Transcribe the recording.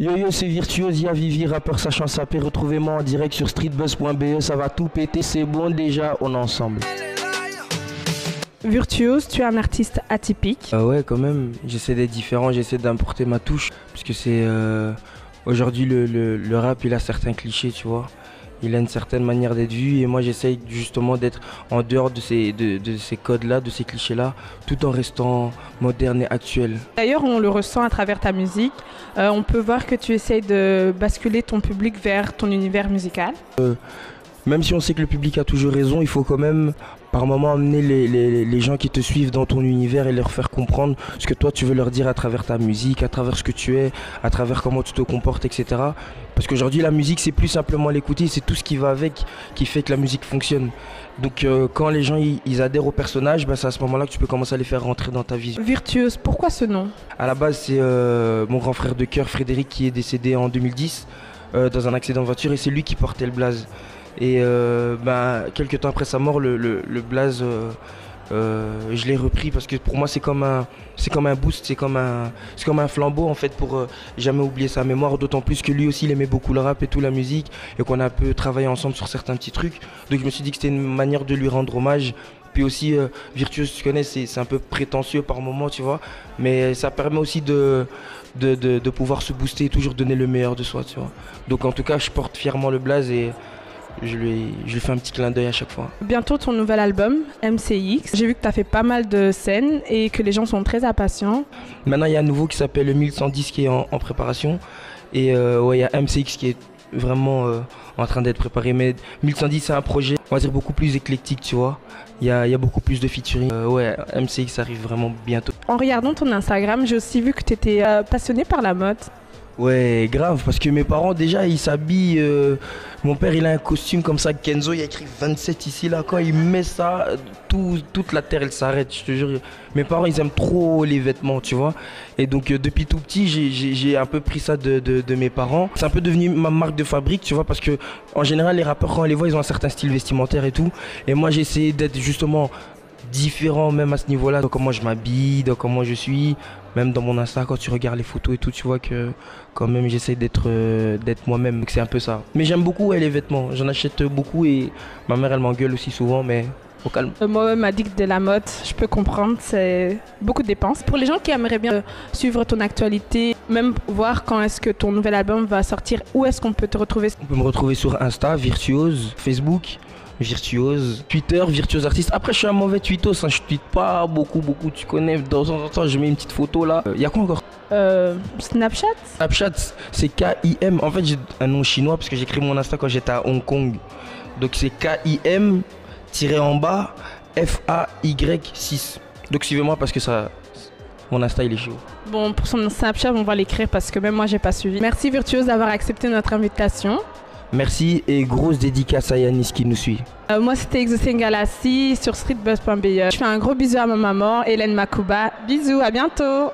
Yo yo, c'est Virtuose, y'a Vivi, rappeur sachant saper. Retrouvez-moi en direct sur streetbuzz.be, ça va tout péter, c'est bon déjà, on est ensemble. Virtuose, tu es un artiste atypique. Ouais, quand même, j'essaie d'être différent, j'essaie d'importer ma touche. Parce que c'est. Aujourd'hui, le rap, il a certains clichés, tu vois. Il a une certaine manière d'être vu et moi j'essaye justement d'être en dehors de ces codes-là, de ces clichés-là, tout en restant moderne et actuel. D'ailleurs, on le ressent à travers ta musique. On peut voir que tu essayes de basculer ton public vers ton univers musical. Même si on sait que le public a toujours raison, il faut quand même par moment amener les gens qui te suivent dans ton univers et leur faire comprendre ce que toi tu veux leur dire à travers ta musique, à travers ce que tu es, à travers comment tu te comportes, etc. Parce qu'aujourd'hui la musique c'est plus simplement l'écouter, c'est tout ce qui va avec qui fait que la musique fonctionne. Donc quand les gens ils adhèrent au personnage, c'est à ce moment-là que tu peux commencer à les faire rentrer dans ta vie. Virtuose, pourquoi ce nom? À la base c'est mon grand frère de cœur Frédéric qui est décédé en 2010 dans un accident de voiture et c'est lui qui portait le blaze. Et quelques temps après sa mort, le blaze, je l'ai repris parce que pour moi c'est comme un boost, c'est comme un flambeau en fait pour jamais oublier sa mémoire. D'autant plus que lui aussi il aimait beaucoup le rap et tout la musique et qu'on a un peu travaillé ensemble sur certains petits trucs. Donc je me suis dit que c'était une manière de lui rendre hommage. Puis aussi Virtuose, tu connais, c'est un peu prétentieux par moment, tu vois, mais ça permet aussi de pouvoir se booster et toujours donner le meilleur de soi, tu vois. Donc en tout cas je porte fièrement le blaze et je lui fais un petit clin d'œil à chaque fois. Bientôt ton nouvel album, MCX. J'ai vu que tu as fait pas mal de scènes et que les gens sont très impatients. Maintenant, il y a un nouveau qui s'appelle le 1110 qui est en préparation. Et il y a MCX qui est vraiment en train d'être préparé. Mais 1110, c'est un projet, on va dire, beaucoup plus éclectique, tu vois. Il y a beaucoup plus de featuring. MCX arrive vraiment bientôt. En regardant ton Instagram, j'ai aussi vu que tu étais passionné par la mode. Ouais, grave, parce que mes parents déjà ils s'habillent. Mon père il a un costume comme ça, Kenzo, il y a écrit 27 ici, là. Quand il met ça, toute la terre elle s'arrête, je te jure. Mes parents ils aiment trop les vêtements, tu vois. Et donc depuis tout petit, j'ai un peu pris ça de mes parents. C'est un peu devenu ma marque de fabrique, tu vois, parce que en général les rappeurs quand on les voit ils ont un certain style vestimentaire et tout. Et moi j'ai essayé d'être justement différent même à ce niveau-là, dans comment je m'habille, dans comment je suis. Même dans mon Insta, quand tu regardes les photos et tout, tu vois que quand même j'essaie d'être moi-même. C'est un peu ça. Mais j'aime beaucoup les vêtements. J'en achète beaucoup et ma mère elle m'engueule aussi souvent, mais au calme. Moi-même addict de la mode, je peux comprendre, c'est beaucoup de dépenses. Pour les gens qui aimeraient bien suivre ton actualité, même voir quand est-ce que ton nouvel album va sortir, où est-ce qu'on peut te retrouver? On peut me retrouver sur Insta, Virtuose, Facebook. Virtuose, Twitter, Virtuose Artiste. Après, je suis un mauvais tweetos, je tweete pas beaucoup, tu connais. De temps en temps, je mets une petite photo là. Y a quoi encore? Snapchat? Snapchat, c'est K-I-M. En fait, j'ai un nom chinois parce que j'ai créé mon Insta quand j'étais à Hong Kong. Donc, c'est K-I-M en bas F-A-Y-6. Donc, suivez-moi parce que ça. Mon Insta il est chaud. Bon, pour son Snapchat, on va l'écrire parce que même moi, j'ai pas suivi. Merci Virtuose d'avoir accepté notre invitation. Merci et grosse dédicace à Yanis qui nous suit. Moi c'était Exocene Galassi sur streetbuzz.be. Je fais un gros bisou à ma maman, Hélène Makouba. Bisous, à bientôt.